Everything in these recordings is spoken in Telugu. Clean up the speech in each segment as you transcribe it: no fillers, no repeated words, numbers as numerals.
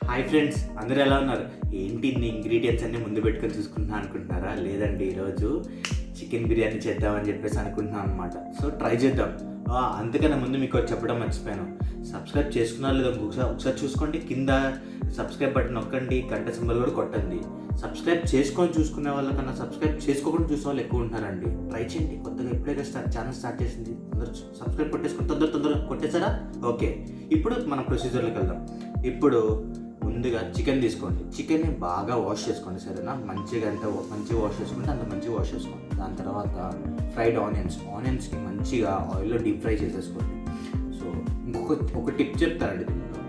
హాయ్ ఫ్రెండ్స్, అందరూ ఎలా ఉన్నారు? ఏంటి ఇన్ని ఇంగ్రీడియంట్స్ అన్నీ ముందు పెట్టుకొని చూసుకుంటున్నా అనుకుంటున్నారా? లేదండి, ఈరోజు చికెన్ బిర్యానీ చేద్దామని చెప్పేసి అనుకుంటున్నాను అనమాట. సో ట్రై చేద్దాం. అందుకనే ముందు మీకు చెప్పడం మర్చిపోయాను. సబ్స్క్రైబ్ చేసుకున్నా లేదా ఒకసారి చూసుకోండి. కింద సబ్స్క్రైబ్ బటన్ నొక్కండి, గంట సింబల్ కూడా కొట్టండి. సబ్స్క్రైబ్ చేసుకొని చూసుకునే వాళ్ళకన్నా సబ్స్క్రైబ్ చేసుకోకుండా చూసే వాళ్ళు ఎక్కువ ఉంటారండి. ట్రై చేయండి. కొత్తగా ఎప్పుడైతే ఛానల్ స్టార్ట్ చేసింది అందరూ సబ్స్క్రైబ్ కొట్టేసుకొని తొందరగా కొట్టేసారా? ఓకే, ఇప్పుడు మన ప్రొసీజర్లోకి వెళ్దాం. ఇప్పుడు ముందుగా చికెన్ తీసుకోండి. చికెన్ని బాగా వాష్ చేసుకోండి, సరేనా? మంచిగా వాష్ చేసుకుంటే అంత మంచిగా వాష్ చేసుకోండి. దాని తర్వాత ఫ్రైడ్ ఆనియన్స్ని మంచిగా ఆయిల్లో డీప్ ఫ్రై చేసేసుకోండి. సో ఒక టిప్ చెప్తారండి దీంట్లో.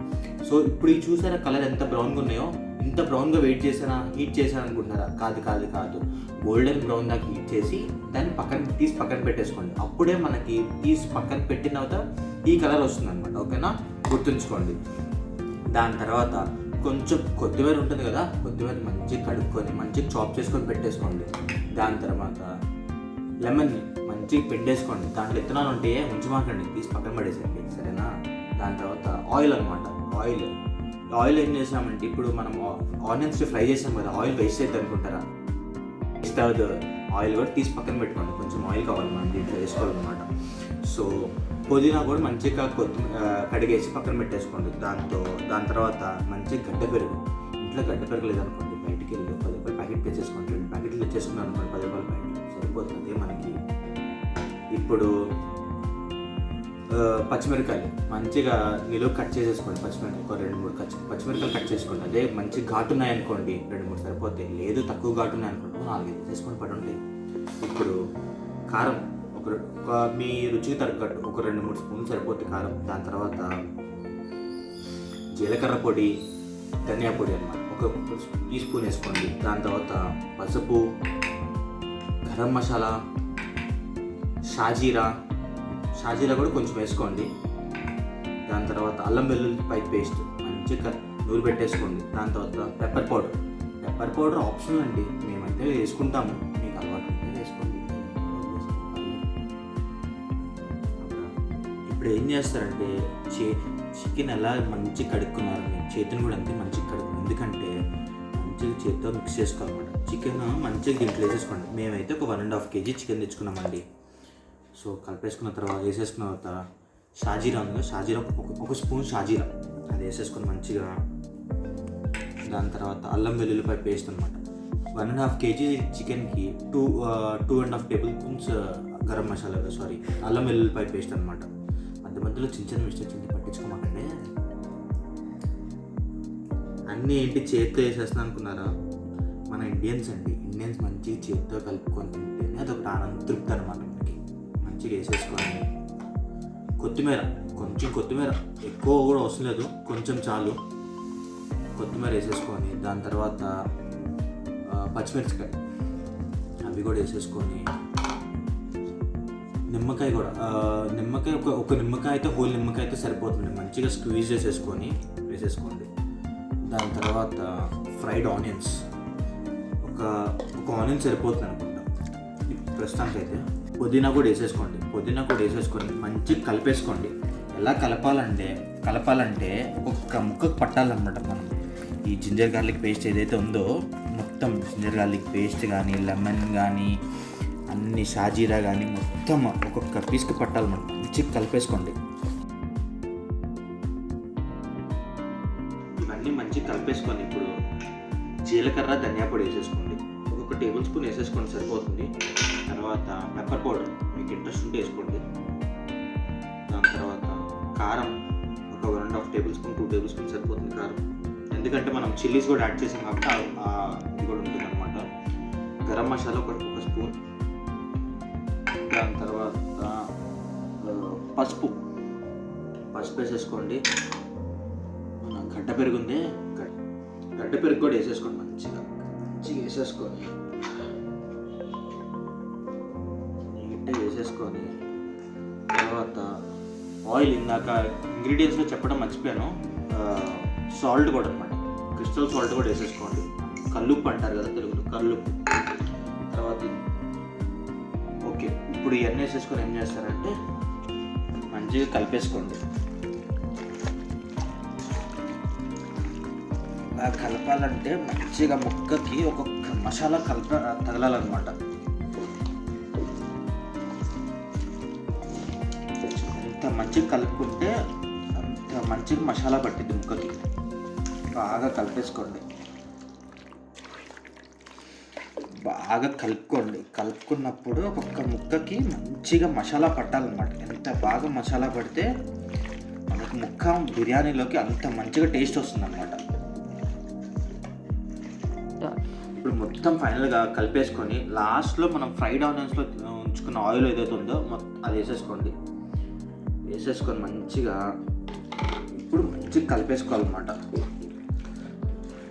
సో ఇప్పుడు ఈ చూసారా కలర్ ఎంత బ్రౌన్గా ఉన్నాయో? ఇంత బ్రౌన్గా హీట్ చేశాను అనుకుంటున్నారా? కాదు, గోల్డెన్ బ్రౌన్ దాకా హీట్ చేసి దాన్ని పక్కన పెట్టేసుకోండి. అప్పుడే మనకి తీసి పక్కన పెట్టిన తర్వాత ఈ కలర్ వస్తుంది అనమాట. ఓకేనా? గుర్తుంచుకోండి. దాని తర్వాత కొంచెం కొత్తిమీర ఉంటుంది కదా, కొత్తిమీర మంచిగా కడుక్కొని మంచిగా చాప్ చేసుకొని పెట్టేసుకోండి. దాని తర్వాత లెమన్ని మంచిగా పిండేసుకోండి. దాంట్లో విత్తనాలు ఉంటే ఉంచమాకండి, తీసి పక్కన పడేసేయండి, సరేనా? దాని తర్వాత ఆయిల్ అనమాట. ఆయిల్ ఏం చేసామంటే, ఇప్పుడు మనం ఆనియన్స్ ఫ్రై చేసాం కదా, ఆయిల్ వేస్ట్ అవుతుంది అనుకుంటారా? వేస్ట్ అవ్వదు. ఆయిల్ కూడా తీసి పక్కన పెట్టుకోండి. కొంచెం ఆయిల్ కావాలి మనం దీంట్లో వేసుకోవాలన్నమాట. సో పుదీనా కూడా మంచిగా కడిగేసి పక్కన పెట్టేసుకోండి. దాని తర్వాత మంచిగా గడ్డ పెరుగు. ఇంట్లో గడ్డ పెరుగు లేదనుకోండి, బయటికి వెళ్ళి 10 రూపాయలు ప్యాకెట్ తెచ్చేసుకోండి. 2 ప్యాకెట్లు తెచ్చేసుకున్నాను అనుకోండి, 10 రూపాయల ప్యాకెట్ సరిపోతుంది మనకి. ఇప్పుడు పచ్చిమిరకాయలు మంచిగా నిలువ కట్ చేసేసుకోండి. పచ్చిమిరకాయలు ఒక 2-3 పచ్చిమిరకాయలు కట్ చేసుకోండి. అదే మంచి ఘాటు ఉన్నాయనుకోండి 2-3 సరిపోతాయి. లేదు తక్కువ ఘాటు ఉన్నాయనుకోండి 4-5 చేసుకొని పడి ఉంటాయి. ఇప్పుడు కారం ఒక మీ రుచికి తగ్గట్టు ఒక 2-3 స్పూన్లు సరిపోతుంది కారం. దాని తర్వాత జీలకర్ర పొడి, ధనియా పొడి అన్నమాట ఒక టీ స్పూన్ వేసుకోండి. దాని తర్వాత పసుపు, గరం మసాలా, షాజీరా కూడా కొంచెం వేసుకోండి. దాని తర్వాత అల్లం వెల్లుల్లిపాయ పేస్ట్ మంచిగా నూరు పెట్టేసుకోండి. దాని తర్వాత పెప్పర్ పౌడర్ ఆప్షనల్ అండి, మేమైతే వేసుకుంటాము. మీకు అలవాటు ఉంటే వేసుకోండి. ఇప్పుడు ఏం చేస్తారంటే, చికెన్ ఎలా మంచిగా కడుక్కున్నారు, చేతిని కూడా అంతే మంచిగా కడుక్కున్నాం. ఎందుకంటే మంచిగా చేతితో మిక్స్ చేసుకోవాలన్నమాట. చికెన్ మంచిగా దీంట్లో వేసేసుకోండి. మేమైతే ఒక 1.5 kg చికెన్ తెచ్చుకున్నామండి. సో కలిపేసుకున్న తర్వాత వేసేసుకున్న తర్వాత షాజీరా ఒక స్పూన్ షాజీరా అది వేసేసుకొని మంచిగా. దాని తర్వాత అల్లం వెల్లుల్లిపాయ పేస్ట్ అనమాట. 1.5 kg చికెన్కి 2.5 టేబుల్ స్పూన్స్ గరం మసాలా అల్లం వెల్లుల్లిపాయ పేస్ట్ అనమాట. మధ్యలో చిన్న మిస్టేక్స్ పట్టించుకోమాకండి. అన్నీ ఏంటి చేతితో వేసేస్తున్నా అనుకున్నారా? మన ఇండియన్స్ మంచిగా చేతితో కలుపుకొని తింటేనే అదొకటి ఆనందం, తృప్తి అనమాట. మనకి మంచిగా వేసేసుకోండి. కొత్తిమీర ఎక్కువ కూడా అవసరం లేదు, కొంచెం చాలు. కొత్తిమీర వేసేసుకొని దాని తర్వాత పచ్చిమిరపకాయ అవి కూడా వేసేసుకొని, నిమ్మకాయ ఒక నిమ్మకాయ అయితే హోల్ నిమ్మకాయ అయితే సరిపోతుంది. మంచిగా స్క్వీజ్ వేసేసుకోండి. దాని తర్వాత ఫ్రైడ్ ఆనియన్స్ ఒక ఆనియన్ సరిపోతుంది అనుకుంటా ప్రస్తుతానికి అయితే. పుదీనా కూడా వేసేసుకొని మంచిగా కలిపేసుకోండి. ఎలా కలపాలంటే ఒక్కొక్క ముక్కకు పట్టాలన్నమాట. మనం ఈ జింజర్ గార్లిక్ పేస్ట్ ఏదైతే ఉందో మొత్తం జింజర్ గార్లిక్ పేస్ట్ కానీ, లెమన్ కానీ, అన్ని షాజీరా కానీ మొత్తం ఒక్కొక్క పీస్కి పట్టాలన్నమాట. మంచిగా కలిపేసుకోండి. ఇవన్నీ మంచిగా కలిపేసుకొని ఇప్పుడు జీలకర్ర, ధనియా పొడి వేసేసుకోండి. ఒక టేబుల్ స్పూన్ వేసేసుకోండి సరిపోతుంది. తర్వాత పెప్పర్ పౌడర్ మీకు ఇంట్రెస్ట్ ఉంటే వేసుకోండి. దాని తర్వాత కారం ఒక 1.5 టేబుల్ స్పూన్ 2 టేబుల్ స్పూన్ సరిపోతుంది కారం. ఎందుకంటే మనం చిల్లీస్ కూడా యాడ్ చేసాం కాబట్టి ఇది కూడా ఉంటుంది అనమాట. గరం మసాలా ఒక స్పూన్. దాని తర్వాత పసుపు వేసేసుకోండి. గడ్డ పెరుగు కూడా వేసేసుకోండి. మంచిగా వేసేసుకొని తర్వాత ఆయిల్, ఇందాక ఇంగ్రీడియంట్స్లో చెప్పడం మర్చిపోయాను, సాల్ట్ కూడా అనమాట. క్రిస్టల్ సాల్ట్ కూడా వేసేసుకోండి. కల్లుప్పు అంటారు కదా తెలుగులో, కల్లుప్పు. తర్వాత ఓకే, ఇప్పుడు ఇవన్నీ వేసేసుకొని ఏం చేస్తారంటే మంచిగా కలిపేసుకోండి. కలపాలంటే మంచిగా ముక్కకి ఒక్కొక్క మసాలా తగలాలన్నమాట. ఎంత మంచిగా కలుపుకుంటే అంత మంచిగా మసాలా పట్టింది ముక్కకి. బాగా కలిపేసుకోండి, బాగా కలుపుకున్నప్పుడు ఒక్కొక్క ముక్కకి మంచిగా మసాలా పట్టాలన్నమాట. ఎంత బాగా మసాలా పడితే మనకు ముక్క బిర్యానీలోకి అంత మంచిగా టేస్ట్ వస్తుందన్నమాట. ఇప్పుడు మొత్తం ఫైనల్గా కలిపేసుకొని లాస్ట్లో మనం ఫ్రైడ్ ఆనియన్స్లో ఉంచుకున్న ఆయిల్ ఏదైతే ఉందో అది వేసేసుకొని మంచిగా ఇప్పుడు మంచిగా కలిపేసుకోవాలన్నమాట.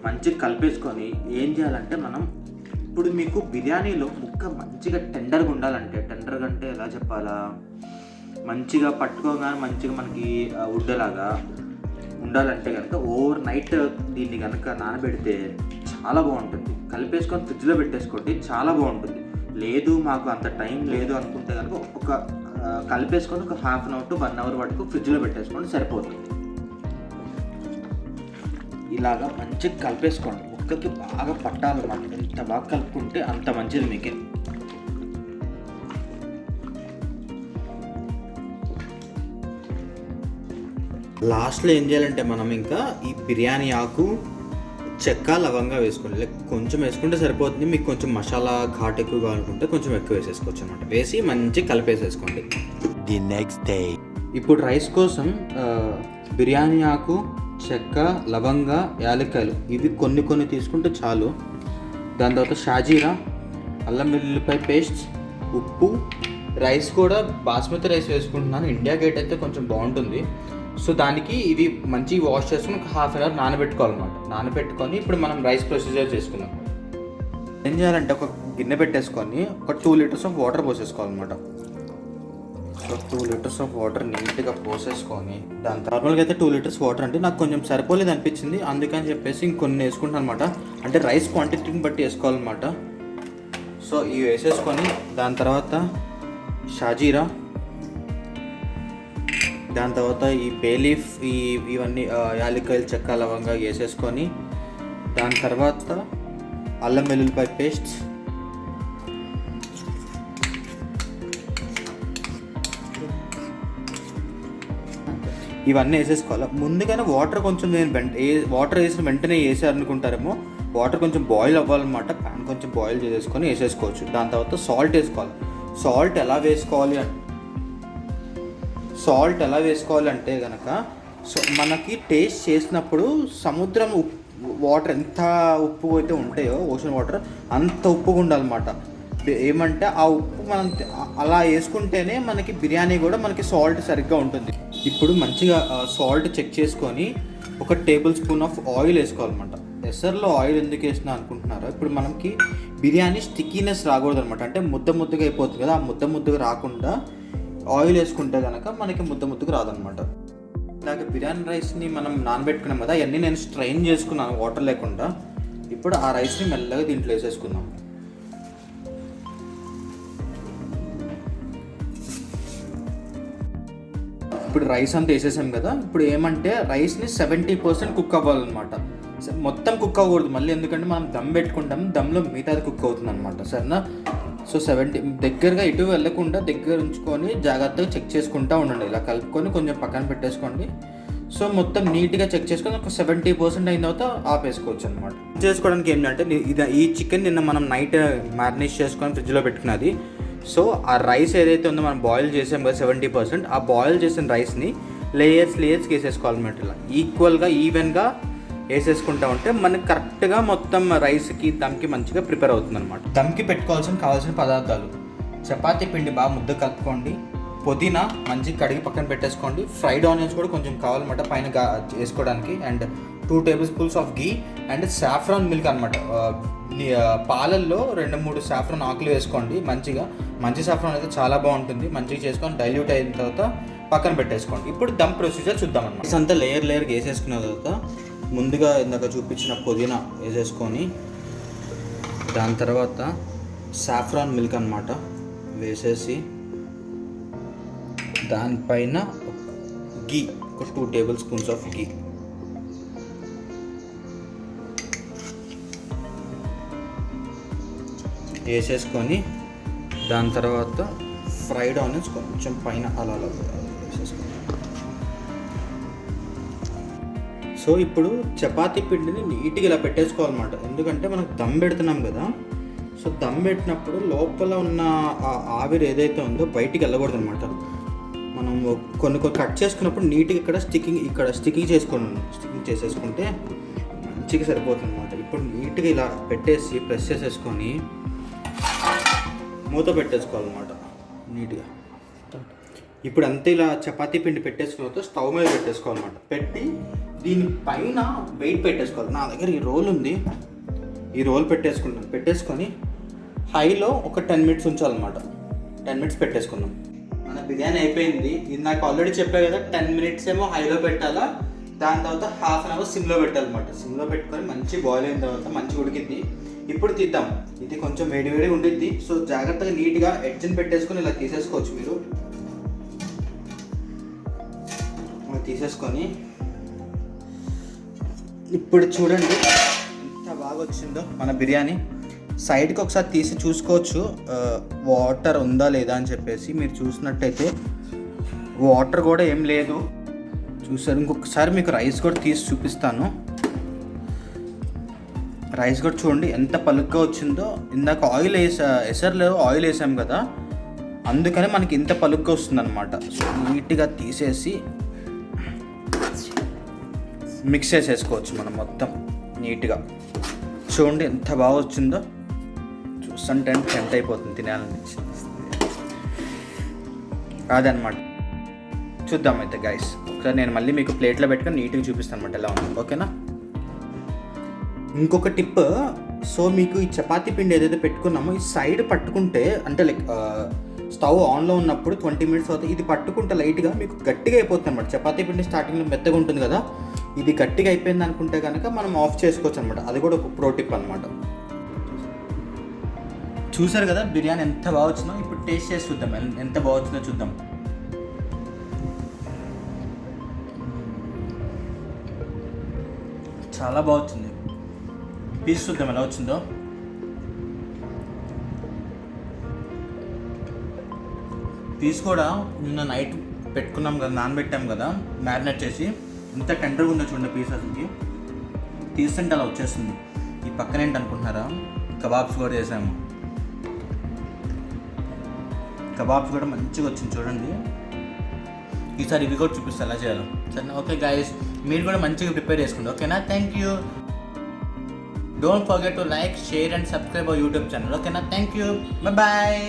మంచిగా కలిపేసుకొని ఏం చేయాలంటే మనం ఇప్పుడు మీకు బిర్యానీలో ముక్క మంచిగా టెండర్గా ఉండాలంటే, టెండర్గా అంటే ఎలా చెప్పాలా, మంచిగా పట్టుకోగానే మంచిగా మనకి ఉడ్డలాగా ఉండాలంటే కనుక ఓవర్ నైట్ దీన్ని కనుక నానబెడితే చాలా బాగుంటుంది. కలిపేసుకొని ఫ్రిడ్జ్లో పెట్టేసుకోండి, చాలా బాగుంటుంది. లేదు మాకు అంత టైం లేదు అనుకుంటే కనుక కలిపేసుకొని ఒక 1/2 అవర్ to 1 hour వరకు ఫ్రిడ్జ్లో పెట్టేసుకోండి, సరిపోతుంది. ఇలాగా మంచిగా కలిపేసుకోండి, ముక్కకి బాగా పట్టాలన్నమాట. ఎంత బాగా కలుపుకుంటే అంత మంచిది మీకే. లాస్ట్లో ఏం చేయాలంటే మనం ఇంకా ఈ బిర్యానీ ఆకు, చెక్క, లవంగా వేసుకోండి. కొంచెం వేసుకుంటే సరిపోతుంది. మీకు కొంచెం మసాలా ఘాట్ ఎక్కువ కావాలనుకుంటే కొంచెం ఎక్కువ వేసేసుకోవచ్చు అనమాట. వేసి మంచిగా కలిపేసేసుకోండి. ది నెక్స్ట్ డే ఇప్పుడు రైస్ కోసం బిర్యానీ ఆకు, చెక్క, లవంగా, యాలక్కాయలు ఇవి కొన్ని తీసుకుంటే చాలు. దాని తర్వాత షాజీరా, అల్లం వెల్లుల్లిపాయ పేస్ట్, ఉప్పు, రైస్ కూడా బాస్మతి రైస్ వేసుకుంటున్నాను. ఇండియా గేట్ అయితే కొంచెం బాగుంటుంది. సో దానికి ఇవి మంచిగా వాష్ చేసుకుని ఒక 1/2 hour నానబెట్టుకోవాలన్నమాట. నానబెట్టుకొని ఇప్పుడు మనం రైస్ ప్రొసీజర్ చేసుకుందాం. ఏం చేయాలంటే ఒక గిన్నె పెట్టేసుకొని ఒక 2 liters ఆఫ్ వాటర్ పోసేసుకోవాలన్నమాట. సో 2 liters ఆఫ్ వాటర్ నీట్గా పోసేసుకొని దాని నార్మల్గా అయితే 2 liters వాటర్ అంటే నాకు కొంచెం సరిపోలేదు అనిపించింది, అందుకని చెప్పేసి ఇంకొన్ని వేసుకుంటాను అనమాట. అంటే రైస్ క్వాంటిటీని బట్టి వేసుకోవాలన్నమాట. సో ఇవి వేసేసుకొని దాని తర్వాత షాజీరా, దాని తర్వాత ఈ బే లీఫ్, ఇవన్నీ యాలక్కాయలు, చెక్క, లవంగా వేసేసుకొని దాని తర్వాత అల్లం వెల్లుల్లిపాయ పేస్ట్, ఇవన్నీ వేసేసుకోవాలి. ముందుగానే వాటర్ కొంచెం వాటర్ వేసిన వెంటనే వేసారనుకుంటారేమో, వాటర్ కొంచెం బాయిల్ అవ్వాలన్నమాట. ప్యాన్ కొంచెం బాయిల్ చేసేసుకొని వేసేసుకోవచ్చు. దాని తర్వాత సాల్ట్ వేసుకోవాలి. సాల్ట్ ఎలా వేసుకోవాలి అంటే కనుక, సో మనకి టేస్ట్ చేసినప్పుడు సముద్రం వాటర్ ఎంత ఉప్పు అయితే ఉంటాయో, ఓషన్ వాటర్ అంత ఉప్పుగా ఉండాలన్నమాట. ఏమంటే ఆ ఉప్పు మనం అలా వేసుకుంటేనే మనకి బిర్యానీ కూడా మనకి సాల్ట్ సరిగ్గా ఉంటుంది. ఇప్పుడు మంచిగా సాల్ట్ చెక్ చేసుకొని ఒక టేబుల్ స్పూన్ ఆఫ్ ఆయిల్ వేసుకోవాలన్నమాట. ఎసర్లో ఆయిల్ ఎందుకు వేసినా అనుకుంటున్నారో, ఇప్పుడు మనకి బిర్యానీ స్టిక్కీనెస్ రాకూడదు అనమాట. అంటే ముద్దగా అయిపోతుంది కదా, ఆ ముద్దగా రాకుండా ఆయిల్ వేసుకుంటే కనుక మనకి ముద్దగా రాదనమాట. ఇలాగ బిర్యానీ రైస్ని మనం నానబెట్టుకున్నాం కదా, అవన్నీ నేను స్ట్రైన్ చేసుకున్నాను వాటర్ లేకుండా. ఇప్పుడు ఆ రైస్ని మెల్లగా దీంట్లో వేసేసుకుందాం. ఇప్పుడు రైస్ అంతా వేసేసాం కదా. ఇప్పుడు ఏమంటే రైస్ని 70% కుక్ అవ్వాలన్నమాట. మొత్తం కుక్ అవ్వకూడదు మళ్ళీ, ఎందుకంటే మనం దమ్ పెట్టుకుంటాం, దమ్లో మిగతాది కుక్ అవుతుంది అనమాట. సరేనా? సో 70 దగ్గరగా ఇటు వెళ్ళకుండా దగ్గర ఉంచుకొని జాగ్రత్తగా చెక్ చేసుకుంటూ ఉండండి. ఇలా కలుపుకొని కొంచెం పక్కన పెట్టేసుకోండి. సో మొత్తం నీట్గా చెక్ చేసుకొని ఒక 70% అయిన తర్వాత ఆపేసుకోవచ్చు అనమాట. చేసుకోవడానికి ఏంటంటే ఈ చికెన్ నిన్న మనం నైట్ మ్యారినేట్ చేసుకొని ఫ్రిడ్జ్లో పెట్టుకున్నది. సో ఆ రైస్ ఏదైతే ఉందో మనం బాయిల్ చేసాం కదా 70%, ఆ బాయిల్ చేసిన రైస్ని లేయర్స్ వేసేసుకోవాలన్నమాట. ఇలా ఈవెన్గా వేసేసుకుంటా ఉంటే మనకి కరెక్ట్గా మొత్తం రైస్కి దమ్కి మంచిగా ప్రిపేర్ అవుతుంది అనమాట. దమ్కి కావాల్సిన పదార్థాలు: చపాతీ పిండి బాగా ముద్ద కలుపుకోండి, పుదీనా మంచిగా కడిగి పక్కన పెట్టేసుకోండి, ఫ్రైడ్ ఆనియన్స్ కూడా కొంచెం కావాలన్నమాట పైన వేసుకోవడానికి, and 2 tablespoons of ghee, and saffron milk అనమాట. పాలల్లో 2-3 సాఫ్రాన్ ఆకులు వేసుకోండి. మంచి సాఫ్రాన్ అయితే చాలా బాగుంటుంది. మంచిగా చేసుకొని డైల్యూట్ అయిన తర్వాత పక్కన పెట్టేసుకోండి. ఇప్పుడు దమ్ ప్రొసీజర్ చూద్దాం అన్నమాట. అంతా లేయర్గా వేసేసుకున్న తర్వాత ముందుగా ఇందాక చూపించిన పుదీనా వేసేసుకొని, దాని తర్వాత సాఫ్రాన్ మిల్క్ అన్నమాట వేసేసి, దానిపైన గీ, ఒక 2 tablespoons ఆఫ్ గీ, వేసేసుకొని దాని తర్వాత ఫ్రైడ్ ఆనియన్స్ కొంచెం పైన అలా అలా వేసేసుకొని. సో ఇప్పుడు చపాతీ పిండిని నీట్గా ఇలా పెట్టేసుకోవాలన్నమాట. ఎందుకంటే మనకు దమ్ పెడుతున్నాం కదా, సో దమ్ పెట్టినప్పుడు లోపల ఉన్న ఆ ఆవిరి ఏదైతే ఉందో బయటికి వెళ్ళకూడదు అనమాట. మనం కొన్ని కట్ చేసుకున్నప్పుడు నీట్గా ఇక్కడ స్టికింగ్ చేసేసుకుంటే మంచిగా సరిపోతుంది అనమాట. ఇప్పుడు నీట్గా ఇలా పెట్టేసి ప్రెస్ చేసేసుకొని మూత పెట్టేసుకోవాలన్నమాట నీట్గా. ఇప్పుడు అంతే ఇలా చపాతీ పిండి పెట్టేసుకున్న స్టవ్ మీద పెట్టేసుకోవాలన్నమాట. పెట్టి దీనిపైన వెయిట్ పెట్టేసుకోవాలి. నా దగ్గర ఈ రోల్ ఉంది, ఈ రోల్ పెట్టేసుకొని హైలో ఒక 10 minutes ఉంచాలన్నమాట. 10 minutes పెట్టేసుకుందాం. మన బిర్యానీ అయిపోయింది. ఇది నాకు ఆల్రెడీ చెప్పా కదా, 10 minutes ఏమో హైలో పెట్టాలా, దాని తర్వాత ½ an hour సిమ్లో పెట్టాలన్నమాట. సిమ్లో పెట్టుకొని మంచి బాయిల్ అయిన తర్వాత మంచి ఉడికింది. ఇప్పుడు తీద్దాం. ఇది కొంచెం వేడిగా ఉండిద్ది. సో జాగ్రత్తగా నీట్గా ఎడ్జ్ని పెట్టేసుకొని ఇలా తీసేసుకోవచ్చు. మీరు తీసేసుకొని ఇప్పుడు చూడండి ఎంత బాగా వచ్చిందో మన బిర్యానీ. సైడ్కి ఒకసారి తీసి చూసుకోవచ్చు వాటర్ ఉందా లేదా అని చెప్పేసి. మీరు చూసినట్టయితే వాటర్ కూడా ఏం లేదు చూసారు. ఇంకొకసారి మీకు రైస్ కూడా తీసి చూపిస్తాను. రైస్ కూడా చూడండి ఎంత పలుగ్గా వచ్చిందో. ఇందాక ఎసర్లో ఆయిల్ వేసాం కదా, అందుకని మనకి ఇంత పలుగ్గా వస్తుంది అనమాట. సో నీట్గా తీసేసి మిక్స్ చేసేసుకోవచ్చు మనం మొత్తం నీట్గా. చూడండి ఎంత బాగా వచ్చిందో. చూస్తుంటే టెంప్ట్ అయిపోతుంది తినాలని. అదనమాట. చూద్దాం అయితే గైస్. ఒకసారి నేను మళ్ళీ మీకు ప్లేట్లో పెట్టుకొని నీట్గా చూపిస్తాను అనమాట ఎలా ఉంది. ఓకేనా? ఇంకొక టిప్. సో మీకు ఈ చపాతీ పిండి ఏదైతే పెట్టుకున్నామో ఈ సైడ్ పట్టుకుంటే, అంటే లైక్ స్టవ్ ఆన్లో ఉన్నప్పుడు 20 minutes అవుతుంది, ఇది పట్టుకుంటే లైట్గా మీకు గట్టిగా అయిపోతుంది అనమాట. చపాతీ పిండి స్టార్టింగ్లో మెత్తగా ఉంటుంది కదా, ఇది గట్టిగా అయిపోయింది అనుకుంటే కనుక మనం ఆఫ్ చేసుకోవచ్చు అనమాట. అది కూడా ఒక ప్రో టిప్ అనమాట. చూసారు కదా బిర్యానీ ఎంత బాగా వచ్చిందో. ఇప్పుడు టేస్ట్ చేసి చూద్దాం ఎంత బాగా వచ్చిందో చూద్దాం. చాలా బాగా వచ్చింది. పీస్ చూద్దాం ఎలా వచ్చిందో. పీస్ కూడా నిన్న నైట్ పెట్టుకున్నాం కదా, నానబెట్టాం కదా మ్యారినేట్ చేసి, ఎంత టెండర్గా ఉందో చూడండి పీస్. అసలుకి తీస్తుంటే అలా వచ్చేస్తుంది. ఈ పక్కన ఏంటి అనుకుంటున్నారా, కబాబ్స్ కూడా చేసాము. కబాబ్స్ కూడా మంచిగా వచ్చింది చూడండి. ఈసారి ఇవి కూడా చూపిస్తాను ఎలా చేయాలో. సరే ఓకే గైస్, మీరు కూడా మంచిగా ప్రిపేర్ చేసుకోండి. ఓకేనా? Thank you. Don't forget to like, share and subscribe our YouTube channel. ఓకేనా? Thank you. బాయ్.